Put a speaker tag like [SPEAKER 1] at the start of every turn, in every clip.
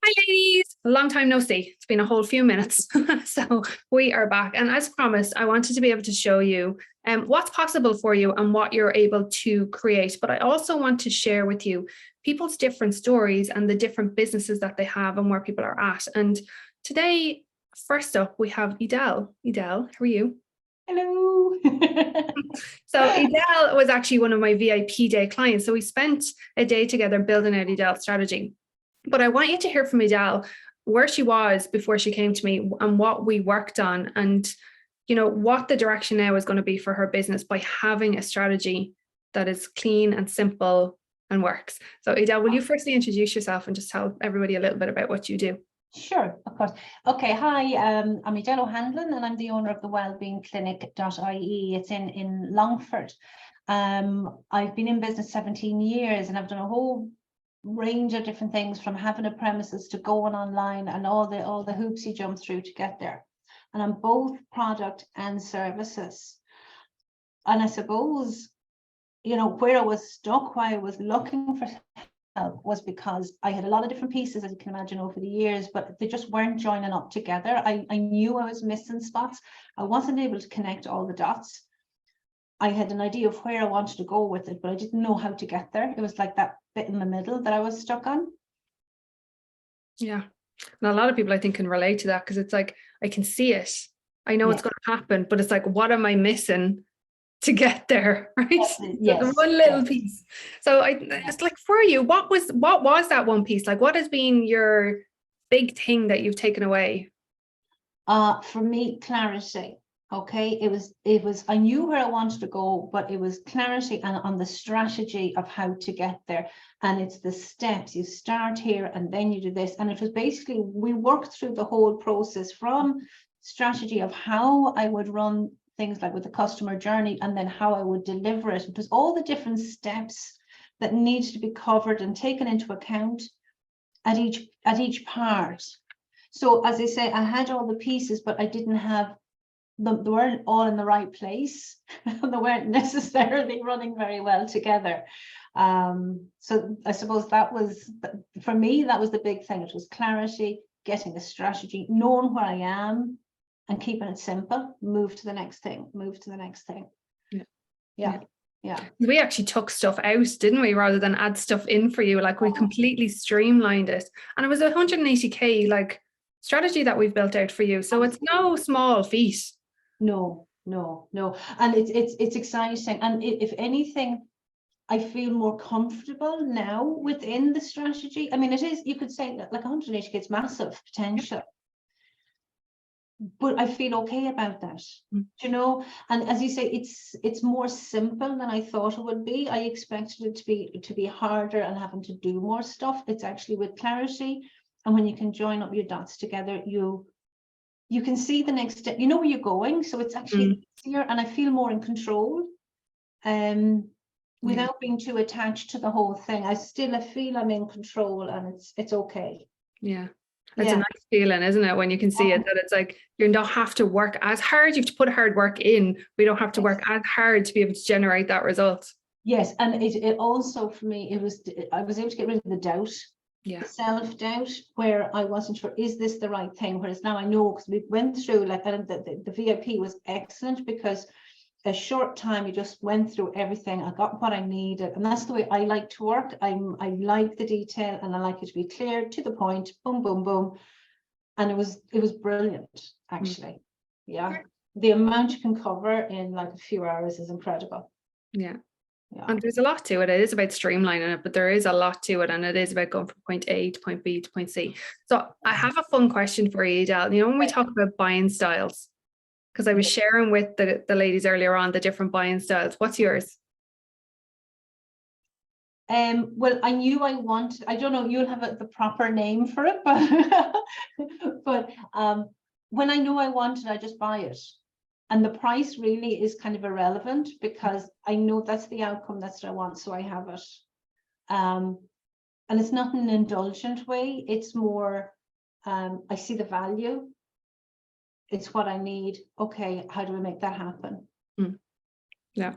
[SPEAKER 1] Hi, ladies. Long time no see. It's been a whole few minutes. So we are back. And as promised, I wanted to be able to show you what's possible for you and what you're able to create. But I also want to share with you people's different stories and the different businesses that they have and where people are at. And today, first up, we have Edel. Edel, how are you?
[SPEAKER 2] Hello.
[SPEAKER 1] So Edel was actually one of my VIP day clients. So we spent a day together building out Edel's strategy. But I want you to hear from Edel where she was before she came to me and what we worked on and, what the direction now is going to be for her business by having a strategy that is clean and simple and works. So Edel, will you firstly introduce yourself and just tell everybody a little bit about what you do?
[SPEAKER 2] Sure, of course. Okay, hi, I'm Edel O'Hanlon and I'm the owner of the Wellbeing Clinic.ie. It's in Longford. I've been in business 17 years and I've done a whole range of different things, from having a premises to going online and all the hoops you jump through to get there. And I'm both product and services. And I suppose, where I was stuck, why I was looking for help, was because I had a lot of different pieces, as you can imagine, over the years, but they just weren't joining up together. I knew I was missing spots. I wasn't able to connect all the dots. I had an idea of where I wanted to go with it, but I didn't know how to get there. It was like that bit in the middle that I was stuck on.
[SPEAKER 1] Yeah. And a lot of people, I think, can relate to that because it's like, I can see it. I know it's going to happen, but it's like, what am I missing to get there? Right.
[SPEAKER 2] Yes.
[SPEAKER 1] The one little piece. So it's like, for you, what was that one piece? Like, what has been your big thing that you've taken away?
[SPEAKER 2] For me, clarity. Okay, it was I knew where I wanted to go, but it was clarity and on the strategy of how to get there. And it's the steps. You start here and then you do this. And it was basically, we worked through the whole process from strategy of how I would run things like with the customer journey and then how I would deliver it. It was all the different steps that needed to be covered and taken into account at each part. So as I say, I had all the pieces, but I didn't have them, they weren't all in the right place and they weren't necessarily running very well together. So I suppose that was, for me, that was the big thing. It was clarity, getting a strategy, knowing where I am and keeping it simple. Move to the next thing. Yeah.
[SPEAKER 1] We actually took stuff out, didn't we, rather than add stuff in for you? Like, we completely streamlined it, and it was a 180k like strategy that we've built out for you. So it's no small feat.
[SPEAKER 2] No. And it's exciting. And if anything, I feel more comfortable now within the strategy. I mean, it is, you could say that like 180k, it's massive potential. But I feel okay about that, and as you say, it's more simple than I thought it would be. I expected it to be harder and having to do more stuff. It's actually with clarity, and when you can join up your dots together, you can see the next step, you know where you're going, so it's actually easier, and I feel more in control without being too attached to the whole thing. I feel I'm in control, and it's okay.
[SPEAKER 1] It's a nice feeling, isn't it, when you can see it, that it's like you don't have to work as hard. You have to put hard work in. We don't have to work as hard to be able to generate that result.
[SPEAKER 2] Yes, and it also, for me, I was able to get rid of the doubt, the self-doubt, where I wasn't sure, is this the right thing? Whereas now I know, because we went through, like, and the VIP was excellent, because a short time, you just went through everything. I got what I needed, and that's the way I like to work. I like the detail, and I like it to be clear, to the point, boom, boom, boom. And it was brilliant, actually. Yeah, the amount you can cover in like a few hours is incredible.
[SPEAKER 1] And there's a lot to it. It is about streamlining it, but there is a lot to it, and it is about going from point A to point B to point C. So I have a fun question for you, Edel. When we talk about buying styles, because I was sharing with the ladies earlier on the different buying styles. What's yours?
[SPEAKER 2] Well, I knew I wanted, I don't know, you'll have the proper name for it, but when I know I want it, I just buy it. And the price really is kind of irrelevant, because I know that's the outcome, that's what I want, so I have it. And it's not in an indulgent way, it's more, I see the value. It's what I need. Okay, how do we make that happen?
[SPEAKER 1] Yeah.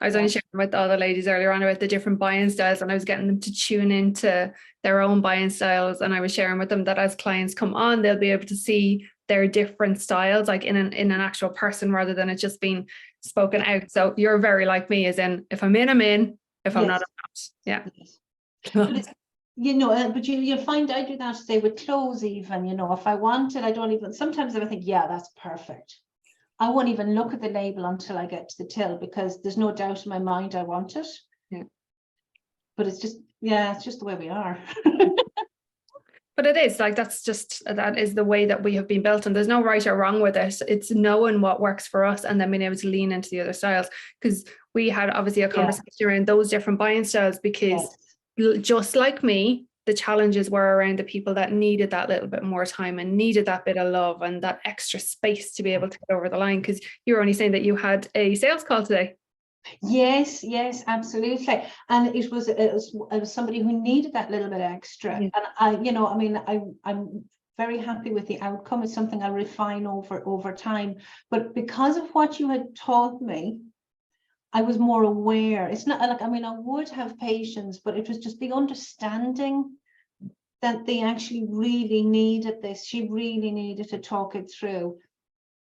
[SPEAKER 1] I was only sharing with all the ladies earlier on about the different buying styles, and I was getting them to tune into their own buying styles. And I was sharing with them that as clients come on, they'll be able to see their different styles, like in an actual person, rather than it just being spoken out. So you're very like me, as in, if I'm in, I'm in. If I'm not, I'm not. Yeah.
[SPEAKER 2] Yes. But it's, but you'll find I do that today with clothes even, if I want it, I don't even, sometimes I think, yeah, that's perfect. I won't even look at the label until I get to the till, because there's no doubt in my mind I want it.
[SPEAKER 1] Yeah.
[SPEAKER 2] But it's just the way we are.
[SPEAKER 1] But it is like, that is the way that we have been built, and there's no right or wrong with it. It's knowing what works for us and then being able to lean into the other styles, because we had obviously a conversation around those different buying styles, because just like me, the challenges were around the people that needed that little bit more time and needed that bit of love and that extra space to be able to get over the line. Because you were only saying that you had a sales call today.
[SPEAKER 2] Yes, absolutely. And it was somebody who needed that little bit extra. And I'm very happy with the outcome. It's something I'll refine over time. But because of what you had taught me, I was more aware. It's not like, I would have patience, but it was just the understanding that they actually really needed this. She really needed to talk it through.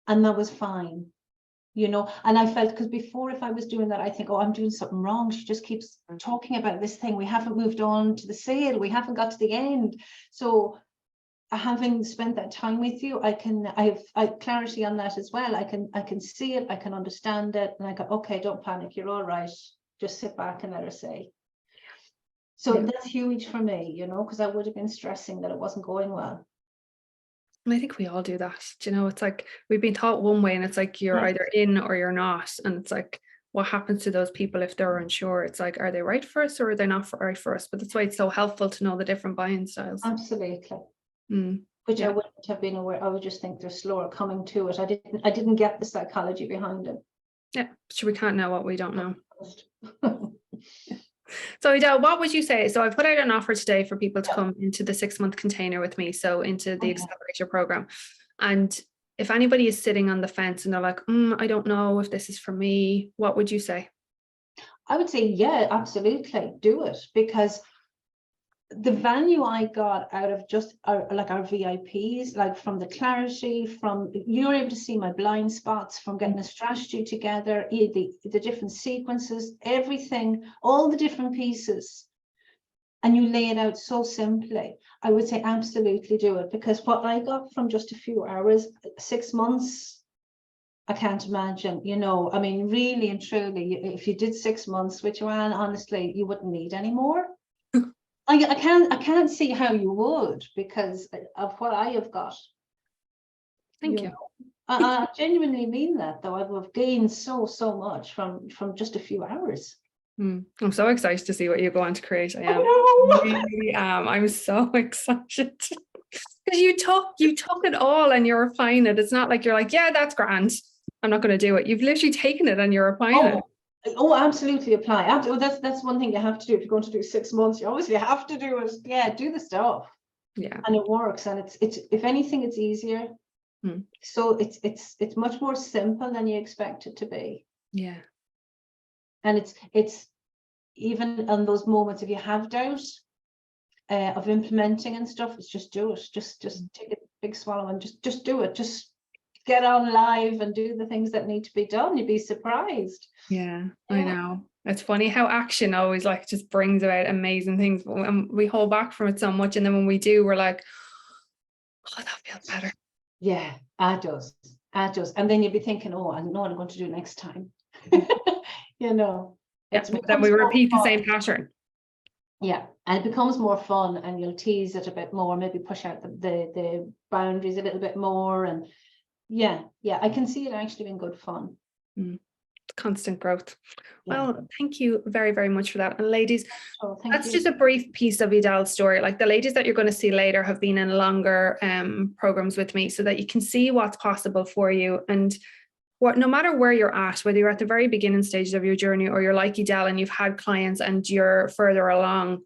[SPEAKER 2] And that was fine. And I felt, because before, if I was doing that, I think, oh, I'm doing something wrong. She just keeps talking about this thing. We haven't moved on to the sale. We haven't got to the end. So having spent that time with you, I have clarity on that as well. I can see it. I can understand it. And I go, okay, don't panic. You're all right. Just sit back and let her say. So that's huge for me, because I would have been stressing that it wasn't going well.
[SPEAKER 1] And I think we all do that. It's like we've been taught one way, and it's like you're either in or you're not. And it's like, what happens to those people if they're unsure? It's like, are they right for us or are they not right for us? But that's why it's so helpful to know the different buying styles.
[SPEAKER 2] Absolutely. Which I wouldn't have been aware. I would just think they're slower coming to it. I didn't get the psychology behind it.
[SPEAKER 1] Yeah, but we can't know what we don't know. So Edel, what would you say? So I've put out an offer today for people to come into the 6-month container with me, so into the accelerator program. And if anybody is sitting on the fence and they're like, I don't know if this is for me, what would you say?
[SPEAKER 2] I would say, yeah, absolutely, do it, because the value I got out of just our VIPs, like from the clarity, from you're able to see my blind spots, from getting a strategy together, the different sequences, everything, all the different pieces, and you lay it out so simply. I would say absolutely do it, because what I got from just a few hours, 6 months, I can't imagine, really and truly, if you did 6 months with Joanne, honestly, you wouldn't need any more. I can't see how you would, because of what I have got.
[SPEAKER 1] Thank you.
[SPEAKER 2] I genuinely mean that, though. I have gained so much from just a few hours.
[SPEAKER 1] I'm so excited to see what you go on to create. I really am. I'm so excited because you took it all and you're applying it. It's not like you're like, yeah, that's grand, I'm not going to do it. You've literally taken it and you're applying it.
[SPEAKER 2] Oh, absolutely apply. That's one thing you have to do if you're going to do 6 months. You obviously have to do it. Yeah, do the stuff.
[SPEAKER 1] Yeah,
[SPEAKER 2] and it works. And it's if anything, it's easier. So it's much more simple than you expect it to be.
[SPEAKER 1] Yeah,
[SPEAKER 2] and it's even on those moments if you have doubt of implementing and stuff, it's just do it. Just take a big swallow and just do it. Just get on live and do the things that need to be done. You'd be surprised.
[SPEAKER 1] Yeah, I know. It's funny how action always just brings about amazing things, and we hold back from it so much, and then when we do, we're like, oh, that feels better.
[SPEAKER 2] Yeah, it does. And then you'll be thinking, oh, I know what I'm going to do next time.
[SPEAKER 1] Then we repeat the same pattern.
[SPEAKER 2] Yeah, and it becomes more fun, and you'll tease it a bit more, maybe push out the boundaries a little bit more. And yeah, I can see it actually being good fun.
[SPEAKER 1] Constant growth. Well, thank you very, very much for that. And ladies, that's just a brief piece of Edel's story. Like the ladies that you're going to see later have been in longer programs with me, so that you can see what's possible for you. And no matter where you're at, whether you're at the very beginning stages of your journey or you're like Edel and you've had clients and you're further along,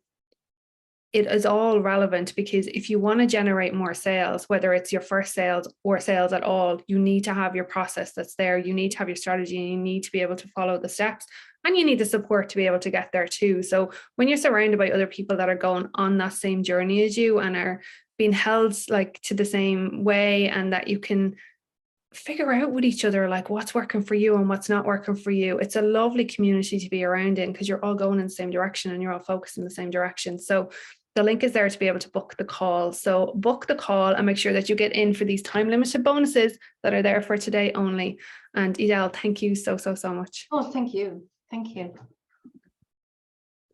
[SPEAKER 1] it is all relevant, because if you want to generate more sales, whether it's your first sales or sales at all, you need to have your process that's there. You need to have your strategy, and you need to be able to follow the steps. And you need the support to be able to get there too. So when you're surrounded by other people that are going on that same journey as you and are being held like to the same way, and that you can figure out with each other like what's working for you and what's not working for you, it's a lovely community to be around in, because you're all going in the same direction and you're all focused in the same direction. So the link is there to be able to book the call. So book the call and make sure that you get in for these time limited bonuses that are there for today only. And Edel, thank you so much.
[SPEAKER 2] Oh, thank you. Thank you.